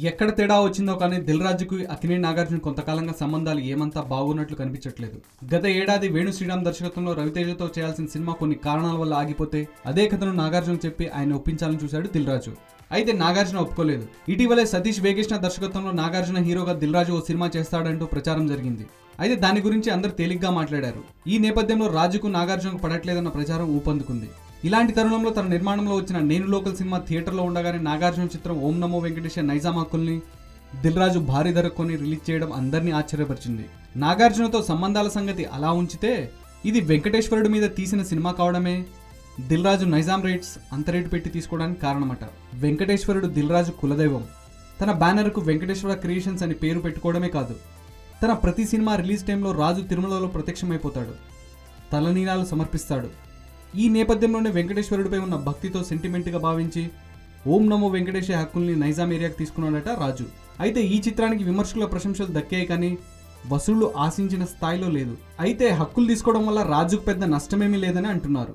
ఎక్కడ తేడా వచ్చిందో కానీ దిల్ రాజుకు అక్కినేని నాగార్జున కొంతకాలంగా సంబంధాలు ఏమంతా బాగున్నట్లు కనిపించట్లేదు. గత ఏడాది వేణు శ్రీరామ్ దర్శకత్వంలో రవితేజతో చేయాల్సిన సినిమా కొన్ని కారణాల వల్ల ఆగిపోతే అదే కథను నాగార్జున చెప్పి ఆయన ఒప్పించాలని చూశాడు దిల్ రాజు. అయితే నాగార్జున ఒప్పుకోలేదు. ఇటీవలే సతీష్ వేగేష్ణ దర్శకత్వంలో నాగార్జున హీరోగా దిల్ రాజు ఓ సినిమా చేస్తాడంటూ ప్రచారం జరిగింది. అయితే దాని గురించి అందరూ తేలిగ్గా మాట్లాడారు. ఈ నేపథ్యంలో రాజుకు నాగార్జునకు పడట్లేదన్న ప్రచారం ఊపందుకుంది. ఇలాంటి తరుణంలో తన నిర్మాణంలో వచ్చిన నేను లోకల్ సినిమా థియేటర్లో ఉండగానే నాగార్జున చిత్రం ఓం నమో వెంకటేశ నైజాం హక్కుల్ని దిల్ రాజు భారీ ధర కొని రిలీజ్ చేయడం అందరినీ ఆశ్చర్యపరిచింది. నాగార్జునతో సంబంధాల సంగతి అలా ఉంచితే ఇది వెంకటేశ్వరుడి మీద తీసిన సినిమా కావడమే దిల్ రాజు నైజాం రేట్స్ అంత రేటు పెట్టి తీసుకోవడానికి కారణమట. వెంకటేశ్వరుడు దిల్ రాజు కులదైవం. తన బ్యానర్కు వెంకటేశ్వర క్రియేషన్స్ అని పేరు పెట్టుకోవడమే కాదు, తన ప్రతి సినిమా రిలీజ్ టైంలో రాజు తిరుమలలో ప్రత్యక్షమైపోతాడు, తలనీలాలు సమర్పిస్తాడు. ఈ నేపథ్యంలోనే వెంకటేశ్వరుడిపై ఉన్న భక్తితో సెంటిమెంట్గా భావించి ఓం నమో వెంకటేశ హక్కుల్ని నైజాం ఏరియాకి తీసుకున్నాడట రాజు. అయితే ఈ చిత్రానికి విమర్శకుల ప్రశంసలు దక్కాయి కానీ వసూళ్లు ఆశించిన స్థాయిలో లేదు. అయితే హక్కులు తీసుకోవడం వల్ల రాజుకు పెద్ద నష్టమేమీ లేదని అంటున్నారు.